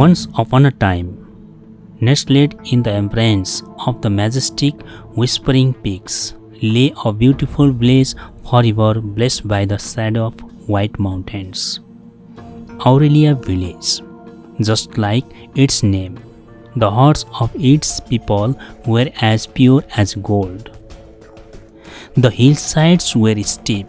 Once upon a time, nestled in the embrace of the majestic whispering peaks, lay a beautiful village forever blessed by the shadow of white mountains. Aurelia Village. Just like its name, the hearts of its people were as pure as gold. The hillsides were steep,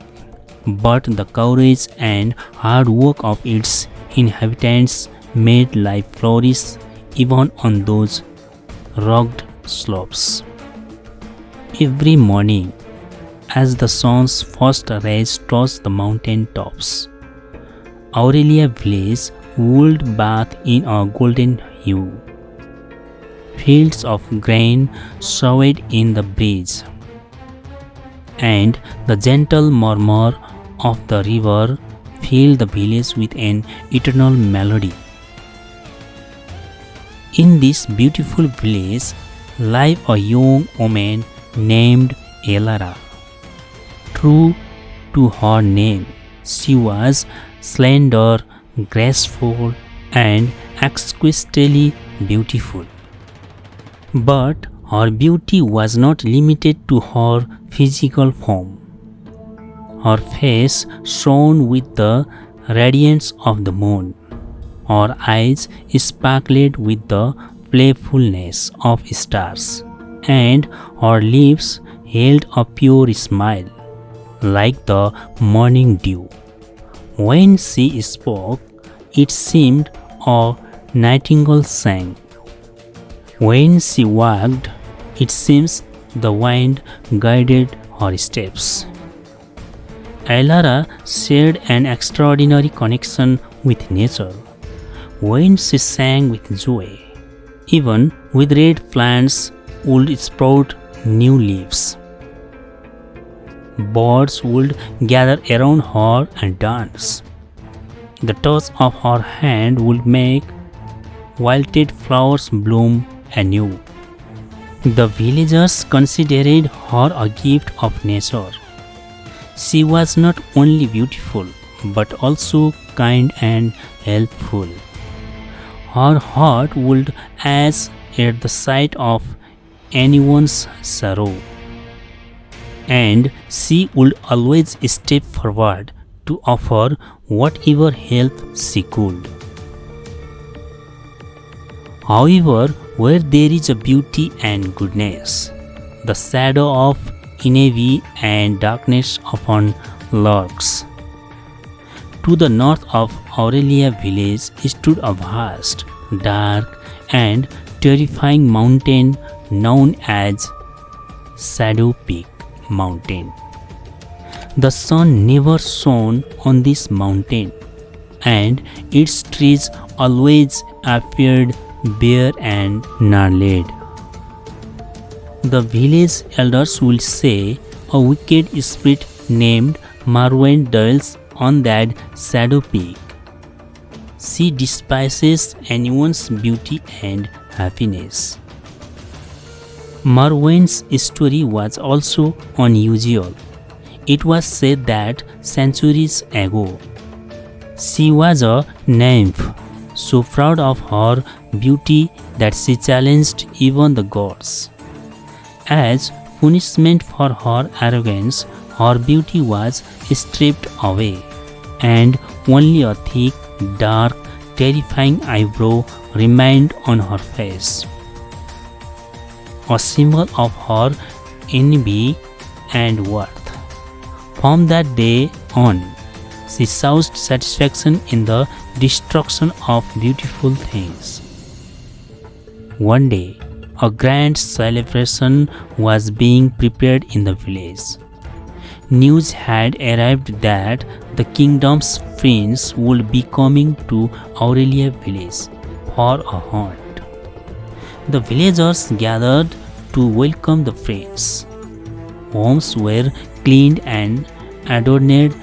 but the courage and hard work of its inhabitants made life flourish even on those rugged slopes. Every morning, as the sun's first rays touched the mountain tops, Aurelia Village would bathe in a golden hue. Fields of grain swayed in the breeze, and the gentle murmur of the river filled the village with an eternal melody. In this beautiful village lived a young woman named Elara. True to her name, she was slender, graceful, and exquisitely beautiful. But her beauty was not limited to her physical form. Her face shone with the radiance of the moon. Her eyes sparkled with the playfulness of stars, and her lips held a pure smile, like the morning dew. When she spoke, it seemed a nightingale sang. When she walked, it seems the wind guided her steps. Elara shared an extraordinary connection with nature. When she sang with joy, even with red plants would sprout new leaves. Birds would gather around her and dance. The touch of her hand would make wilted flowers bloom anew. The villagers considered her a gift of nature. She was not only beautiful but also kind and helpful. Her heart would ache at the sight of anyone's sorrow, and she would always step forward to offer whatever help she could. However, where there is a beauty and goodness, the shadow of envy and darkness often lurks. To the north of Aurelia village stood a vast, dark, and terrifying mountain known as Shadowpeak Mountain. The sun never shone on this mountain, and its trees always appeared bare and gnarled. The village elders will say a wicked spirit named Morwen dwells on that shadow peak. She despises anyone's beauty and happiness. Morwen's story was also unusual. It was said that centuries ago, she was a nymph, so proud of her beauty that she challenged even the gods. As punishment for her arrogance, her beauty was stripped away, and only a thick, dark, terrifying eyebrow remained on her face, a symbol of her envy and worth. From that day on, she sought satisfaction in the destruction of beautiful things. One day, a grand celebration was being prepared in the village. News had arrived that the kingdom's friends would be coming to Aurelia village for a hunt. The villagers gathered to welcome the friends. Homes were cleaned and adorned,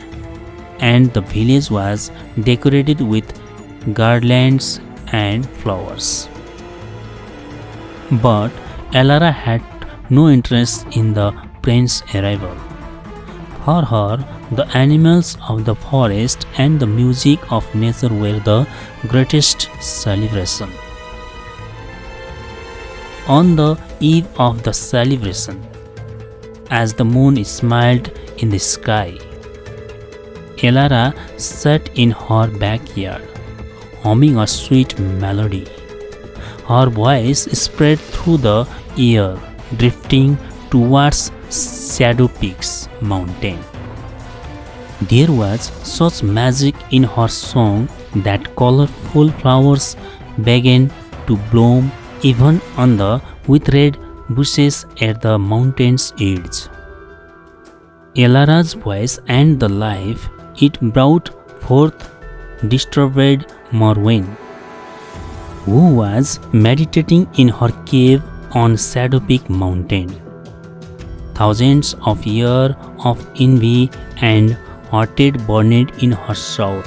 and the village was decorated with garlands and flowers. But Elara had no interest in the prince's arrival. For her, The animals of the forest and the music of nature were the greatest celebration. On the eve of the celebration, as the moon smiled in the sky, Elara sat in her backyard, humming a sweet melody. Her voice spread through the air, drifting towards Shadowpeak Mountain. There was such magic in her song that colorful flowers began to bloom even on the withered bushes at the mountain's edge. Elara's voice and the life it brought forth disturbed Morwen, who was meditating in her cave on Shadowpeak Mountain. Thousands of years of envy and hatred burned in her soul,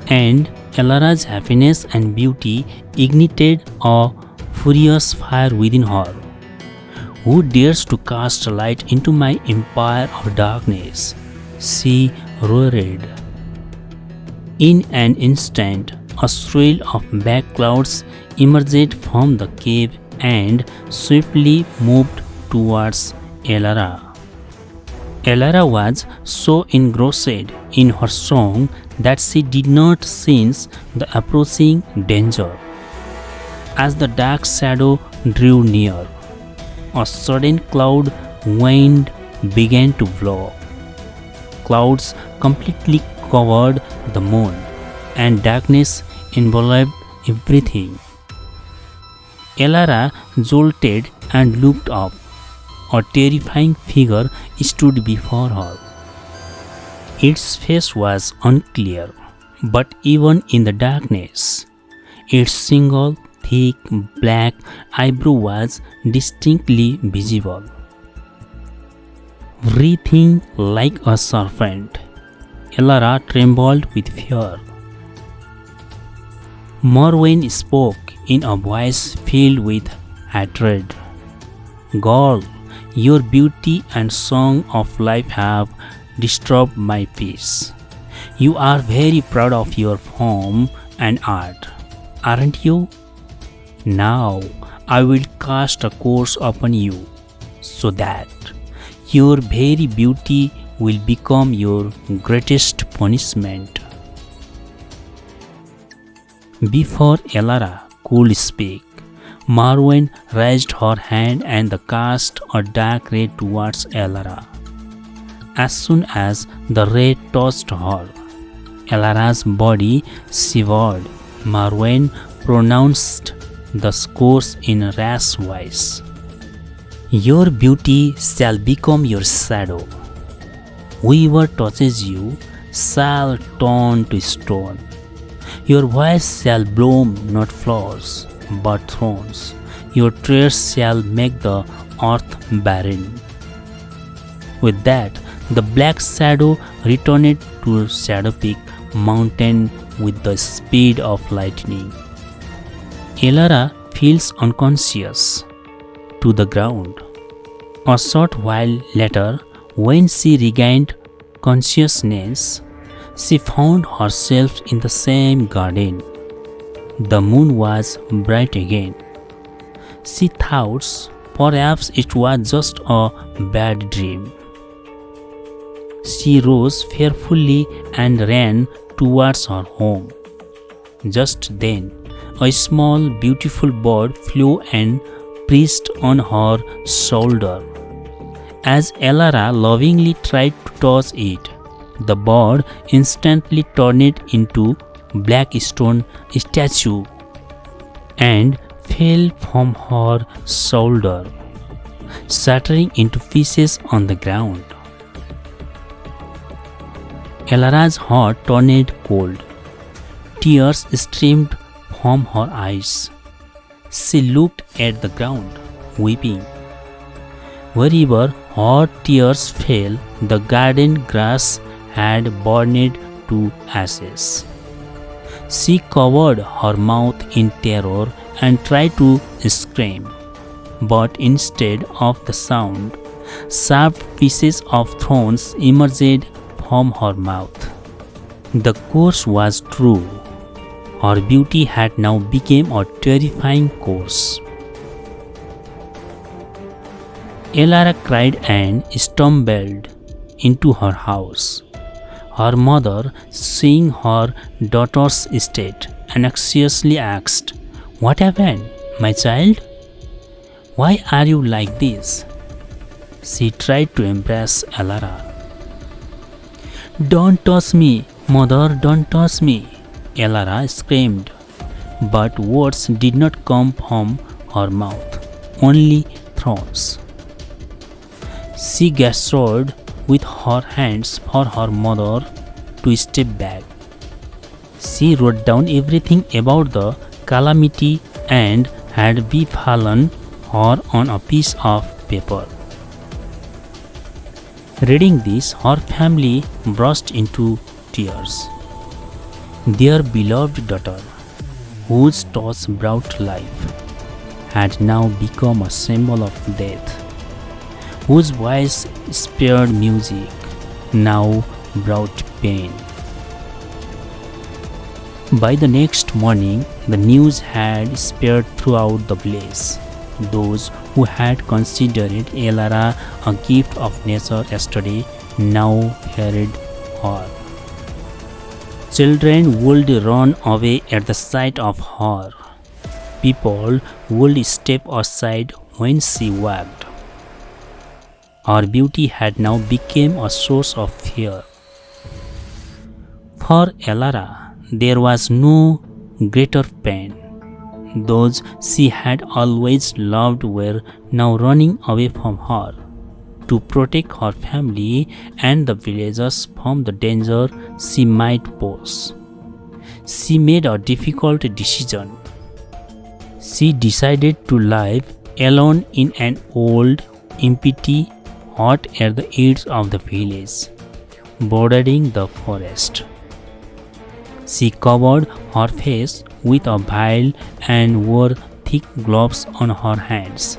and Elara's happiness and beauty ignited a furious fire within her. Who dares to cast light into my empire of darkness? She roared. In an instant, a swirl of black clouds emerged from the cave and swiftly moved towards Elara. Elara was so engrossed in her song that she did not sense the approaching danger. As the dark shadow drew near, a sudden cloud wind began to blow. Clouds completely covered the moon, and darkness enveloped everything. Elara jolted and looked up. A terrifying figure stood before her. Its face was unclear, but even in the darkness, its single thick black eyebrow was distinctly visible. Writhing like a serpent, Elara trembled with fear. Morwen spoke in a voice filled with hatred. "Girl, your beauty and song of life have disturbed my peace. You are very proud of your form and art, aren't you? Now I will cast a curse upon you, so that your very beauty will become your greatest punishment." Before Elara could speak, Morwen raised her hand and cast a dark ray towards Elara. As soon as the ray touched her, Elara's body shivered. Morwen pronounced the curse in a rash voice. "Your beauty shall become your shadow. Whoever touches you shall turn to stone. Your voice shall bloom not flowers, but thorns. Your tears shall make the earth barren." With that, the black shadow returned to Shadowpeak Mountain with the speed of lightning. Elara feels unconscious to the ground. A short while later, when she regained consciousness, she found herself in the same garden. The moon was bright again. She thought perhaps it was just a bad dream. She rose fearfully and ran towards her home. Just then, a small beautiful bird flew and perched on her shoulder. As Elara lovingly tried to touch it, the bird instantly turned into black stone statue and fell from her shoulder, shattering into pieces on the ground. Elara's heart turned cold. Tears streamed from her eyes. She looked at the ground, weeping. Wherever her tears fell, the garden grass had burned to ashes. She covered her mouth in terror and tried to scream, but instead of the sound, Sharp pieces of thorns emerged from her mouth. The course was true. Her beauty had now become a terrifying course. Elara cried and stumbled into her house. Her mother, seeing her daughter's state, anxiously asked, "What happened, my child? Why are you like this?" She tried to embrace Elara. "Don't touch me, mother, don't touch me," Elara screamed. But words did not come from her mouth, only thorns. She gestured with her hands for her mother to step back. She wrote down everything about the calamity and had befallen her on a piece of paper. Reading this, her family burst into tears. Their beloved daughter, whose touch brought life, had now become a symbol of death, whose voice spared music, now brought pain. By the next morning, the news had spread throughout the village. Those who had considered Elara a gift of nature yesterday now feared her. Children would run away at the sight of her. People would step aside when she walked. Her beauty had now become a source of fear. For Elara, there was no greater pain. Those she had always loved were now running away from her to protect her family and the villagers from the danger she might pose. She made a difficult decision. She decided to live alone in an old, empty hut at the edge of the village, bordering the forest. She covered her face with a veil and wore thick gloves on her hands.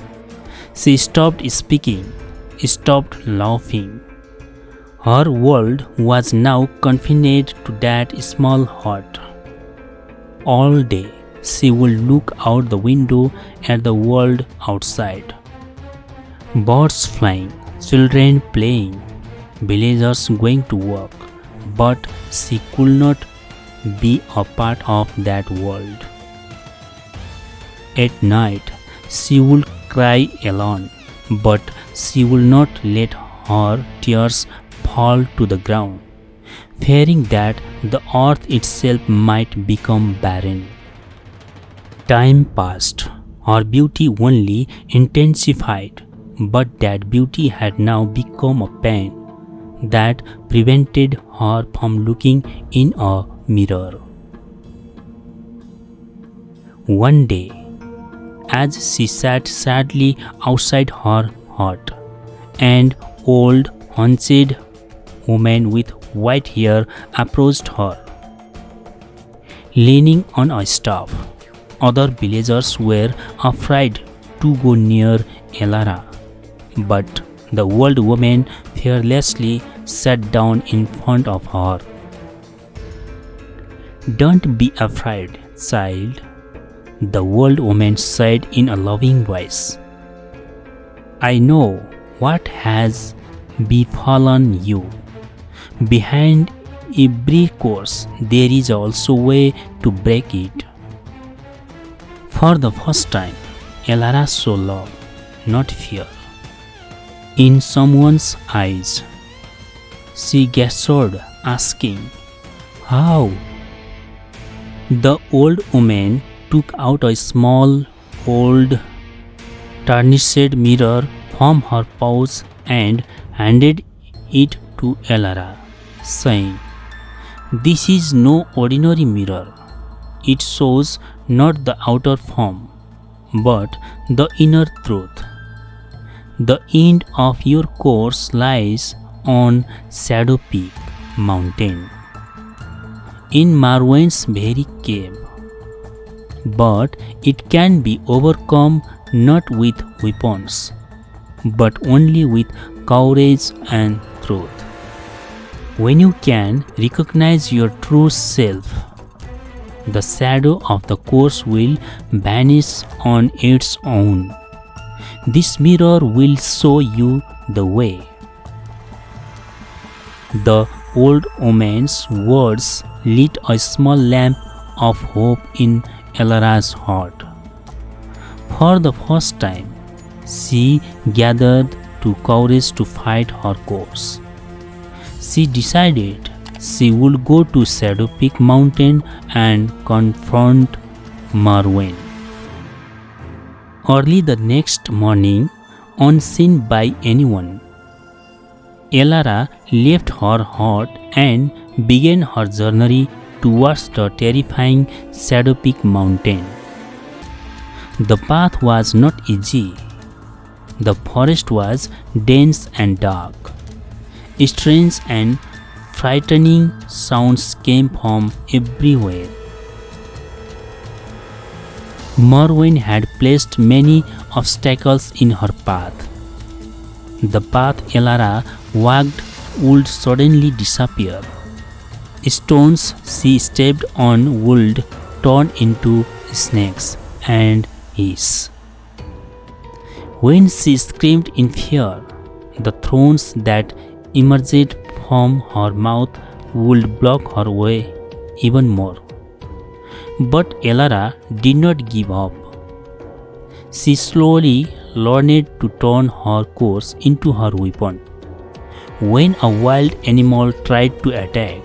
She stopped speaking, stopped laughing. Her world was now confined to that small hut. All day, she would look out the window at the world outside. Birds flying, children playing, villagers going to work, but she could not be a part of that world. At night, she would cry alone, but she would not let her tears fall to the ground, fearing that the earth itself might become barren. Time passed. Her beauty only intensified, but that beauty had now become a pain that prevented her from looking in a mirror. One day, as she sat sadly outside her hut, an old, haunted woman with white hair approached her. Leaning on a staff, other villagers were afraid to go near Elara, but the old woman fearlessly sat down in front of her. "Don't be afraid, child," the old woman said in a loving voice. "I know what has befallen you. Behind every curse, there is also a way to break it." For the first time, Elara saw love, not fear, in someone's eyes. She gasped, asking, "How?" The old woman took out a small, old, tarnished mirror from her pouch and handed it to Elara, saying, "This is no ordinary mirror. It shows not the outer form, but the inner truth. The end of your course lies on Shadowpeak Mountain, in Morwen's very cave. But it can be overcome not with weapons, but only with courage and truth. When you can recognize your true self, the shadow of the course will vanish on its own. This mirror will show you the way. The old woman's words lit a small lamp of hope in Elara's heart. For the first time, she gathered to courage to fight her course. She decided she would go to Shadowpeak Mountain and confront Morwen. Early the next morning, unseen by anyone, Elara left her hut and began her journey towards the terrifying Shadowpeak Mountain. The path was not easy. The forest was dense and dark. Strange and frightening sounds came from everywhere. Morwen had placed many obstacles in her path. The path Elara walked would suddenly disappear. Stones she stepped on would turn into snakes and hiss. When she screamed in fear, the thorns that emerged from her mouth would block her way even more. But Elara did not give up. She slowly learned to turn her course into her weapon. When a wild animal tried to attack,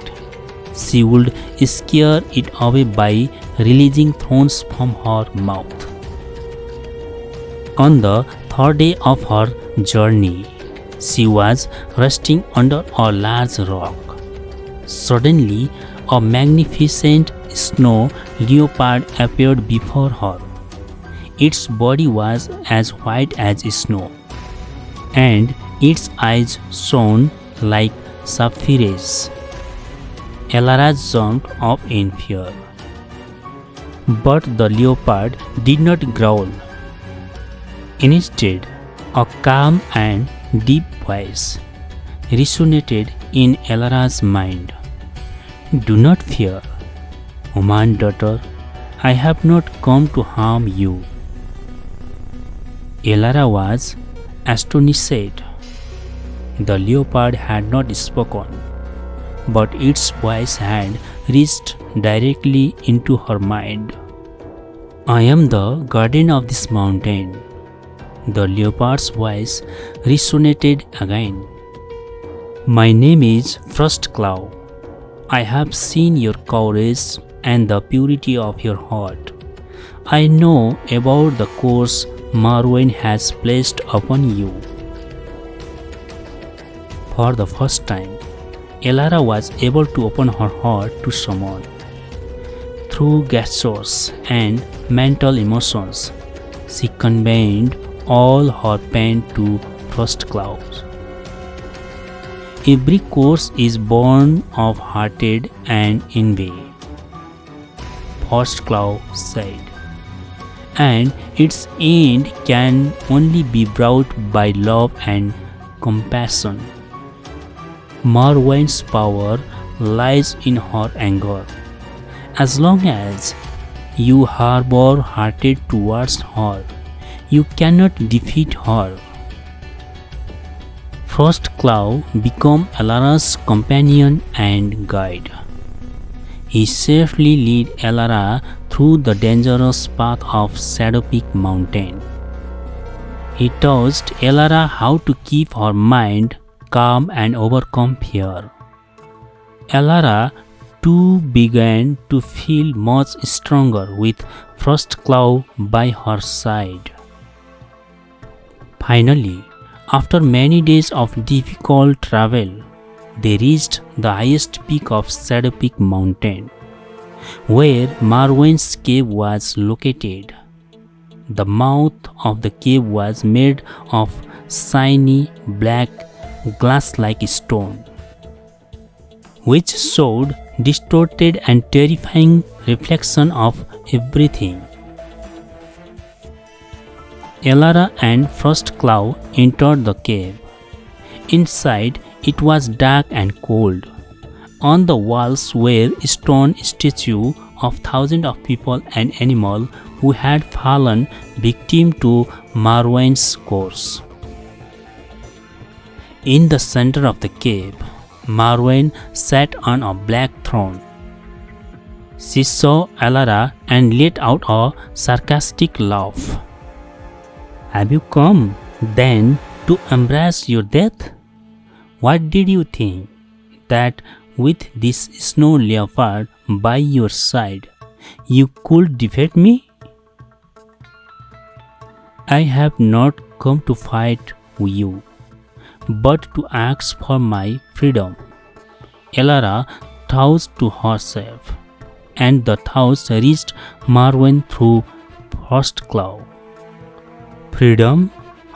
she would scare it away by releasing thorns from her mouth. On the third day of her journey, she was resting under a large rock. Suddenly, a magnificent snow leopard appeared before her. Its body was as white as snow, and its eyes shone like sapphires. Elara jumped up in fear. But the leopard did not growl. Instead, a calm and deep voice resonated in Elara's mind. "Do not fear, human daughter. I have not come to harm you." Elara was astonished. The leopard had not spoken, but its voice had reached directly into her mind. "I am the guardian of this mountain." The leopard's voice resonated again. "My name is Frostclaw. I have seen your courage and the purity of your heart. I know about the curse Morwen has placed upon you." For the first time, Elara was able to open her heart to someone. Through gestures and mental emotions, she conveyed all her pain to Frostclaw. "Every curse is born of hatred and envy," Frostclaw said, "and its end can only be brought by love and compassion. Morwen's power lies in her anger. As long as you harbor hatred towards her, you cannot defeat her." Frostclaw became Elara's companion and guide. He safely led Elara through the dangerous path of Shadowpeak Mountain. He taught Elara how to keep her mind calm and overcome fear. Elara too began to feel much stronger with Frostclaw by her side. Finally, after many days of difficult travel, they reached the highest peak of Shadowpeak Mountain, where Morwen's cave was located. The mouth of the cave was made of shiny black glass-like stone, which showed distorted and terrifying reflection of everything. Elara and Frostclaw entered the cave. Inside, it was dark and cold. On the walls were stone statues of thousands of people and animals who had fallen victim to Morwen's curse. In the center of the cave, Morwen sat on a black throne. She saw Elara and let out a sarcastic laugh. "Have you come, then, to embrace your death? What did you think? That with this snow leopard by your side, you could defeat me? I have not come to fight you, but to ask for my freedom." Elara thought to herself, and the thoughts reached Morwen through Frostclaw. "Freedom?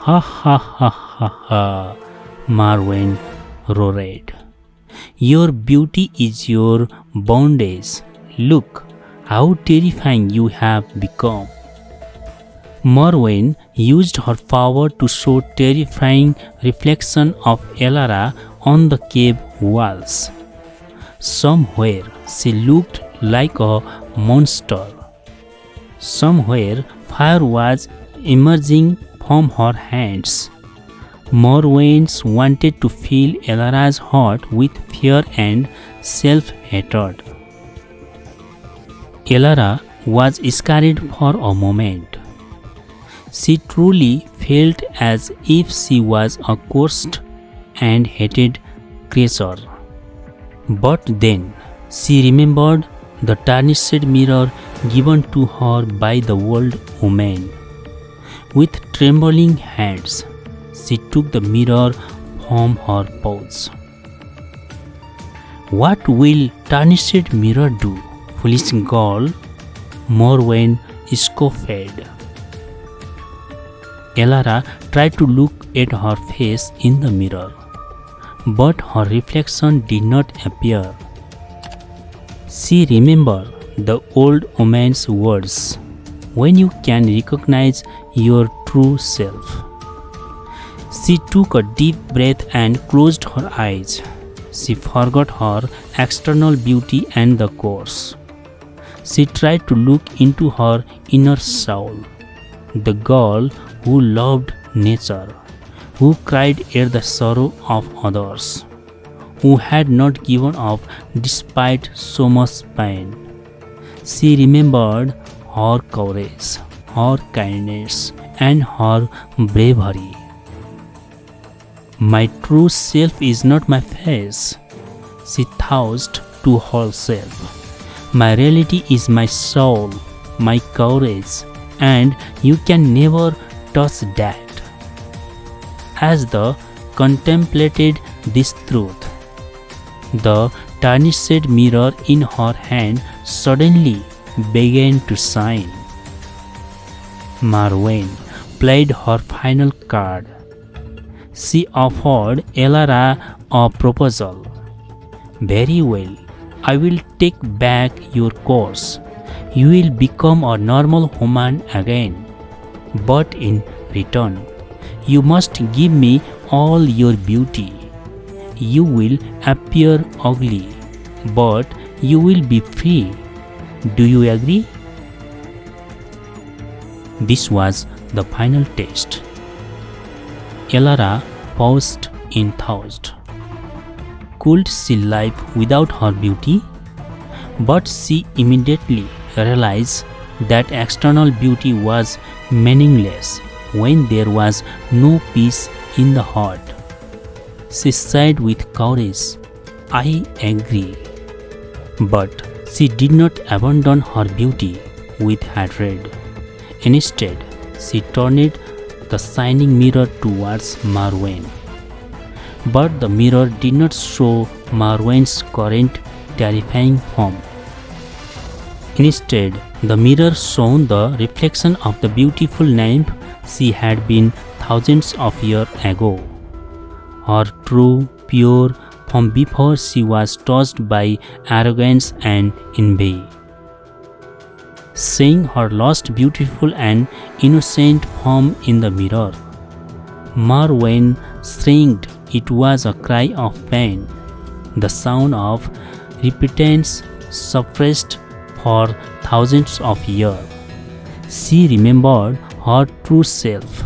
Ha ha ha ha ha," Morwen roared. "Your beauty is your bondage. Look how terrifying you have become." Morwen used her power to show terrifying reflection of Elara on the cave walls. Somewhere she looked like a monster. Somewhere fire was emerging from her hands. Morwen wanted to fill Elara's heart with fear and self-hatred. Elara was scared for a moment. She truly felt as if she was a cursed and hated creature. But then she remembered the tarnished mirror given to her by the old woman. With trembling hands, she took the mirror from her pouch. "What will tarnished mirror do, foolish girl?" Morwen scoffed. Elara tried to look at her face in the mirror, but her reflection did not appear. She remembered the old woman's words, "When you can recognize your true self." She took a deep breath and closed her eyes. She forgot her external beauty and the curse. She tried to look into her inner soul, the girl who loved nature, who cried at the sorrow of others, who had not given up despite so much pain. She remembered her courage, her kindness, and her bravery. "My true self is not my face," she thought to herself. "My reality is my soul, my courage, and you can never touch that." As they contemplated this truth, the tarnished mirror in her hand suddenly began to shine. Morwen played her final card. She offered Elara a proposal. "Very well, I will take back your curse. You will become a normal human again. But in return, you must give me all your beauty. You will appear ugly, but you will be free. Do you agree?" This was the final test. Elara paused in thought. Could she live without her beauty? But she immediately realized that external beauty was meaningless when there was no peace in the heart. She said with courage, "I agree." But she did not abandon her beauty with hatred. Instead, she turned the shining mirror towards Morwen. But the mirror did not show Morwen's current terrifying form. Instead, the mirror showed the reflection of the beautiful nymph she had been thousands of years ago. Her true, pure form before she was touched by arrogance and envy. seeing her lost beautiful and innocent form in the mirror. Morwen shrieked. It was a cry of pain, the sound of repentance suppressed for thousands of years. She remembered her true self,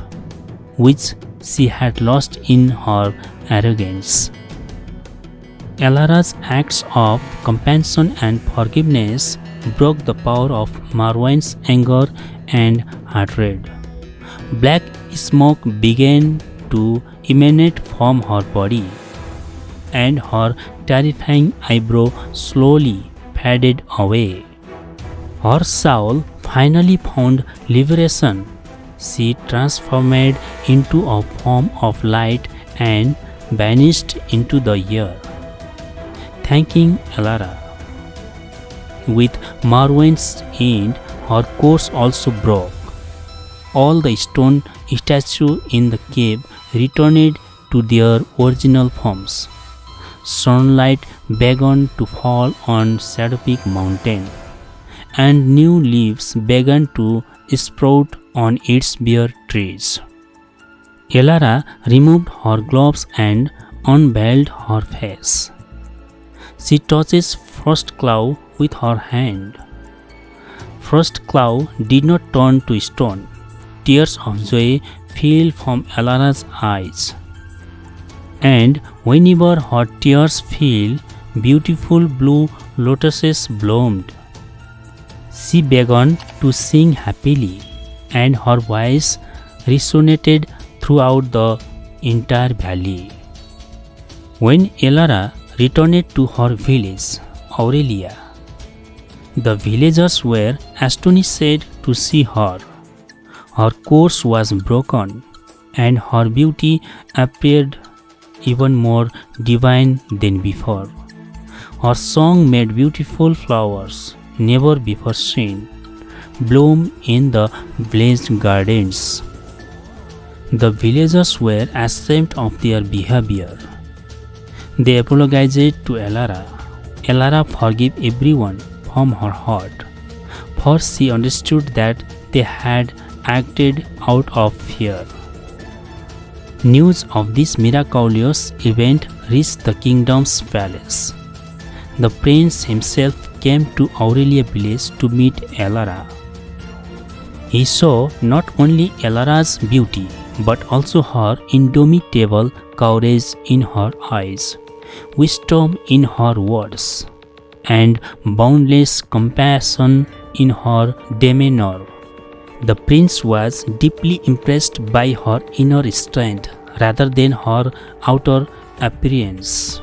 which she had lost in her arrogance. Elara's acts of compassion and forgiveness broke the power of Morwen's anger and hatred. Black smoke began to emanate from her body, and her terrifying eyebrow slowly faded away. Her soul finally found liberation. She transformed into a form of light and vanished into the air. Thanking Elara. With Morwen's end, her course also broke. All the stone statues in the cave returned to their original forms. Sunlight began to fall on Shadowpeak Mountain, and new leaves began to sprout on its bare trees. Elara removed her gloves and unveiled her face. She touches Frostclaw with her hand. Frostclaw did not turn to stone. Tears of joy fell from Elara's eyes. And whenever her tears fell, beautiful blue lotuses bloomed. She began to sing happily, and her voice resonated throughout the entire valley. When Elara returned to her village, Aurelia, the villagers were astonished to see her. Her course was broken, and her beauty appeared even more divine than before. Her song made beautiful flowers, never before seen, bloom in the blazed gardens. The villagers were ashamed of their behavior. They apologized to Elara. Elara forgave everyone from her heart, for she understood that they had acted out of fear. News of this miraculous event reached the kingdom's palace. The prince himself came to Aurelia village to meet Elara. He saw not only Elara's beauty, but also her indomitable courage in her eyes, wisdom in her words, and boundless compassion in her demeanor. The prince was deeply impressed by her inner strength rather than her outer appearance.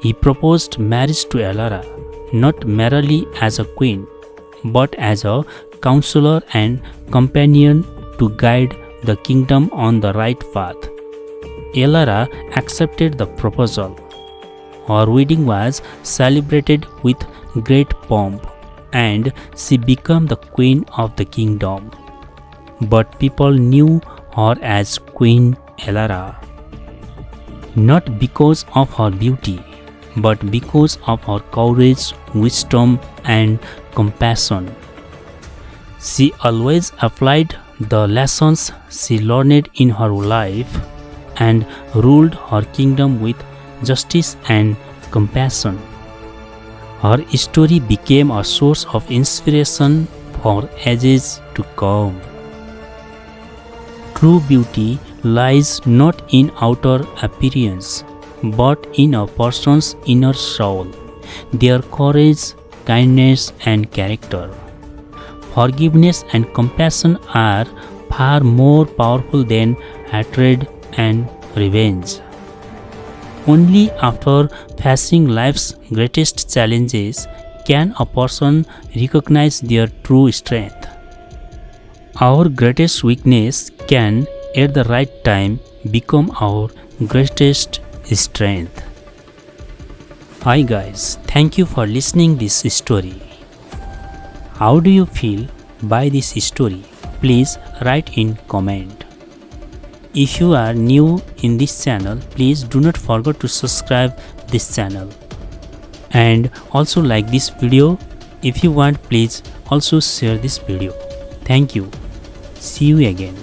He proposed marriage to Elara, not merely as a queen, but as a counselor and companion to guide the kingdom on the right path. Elara accepted the proposal. Her wedding was celebrated with great pomp, and she became the queen of the kingdom. But people knew her as Queen Elara, not because of her beauty, but because of her courage, wisdom, and compassion. She always applied the lessons she learned in her life and ruled her kingdom with justice and compassion. Her story became a source of inspiration for ages to come. True beauty lies not in outer appearance, but in a person's inner soul, their courage, kindness, and character. Forgiveness and compassion are far more powerful than hatred and revenge. Only after facing life's greatest challenges can a person recognize their true strength. Our greatest weakness can, at the right time, become our greatest strength. Hi guys, thank you for listening this story. How do you feel by this story? Please write in comment. If you are new in this channel, please do not forget to subscribe this channel. And also like this video If you want, please also share this video. Thank you. See you again.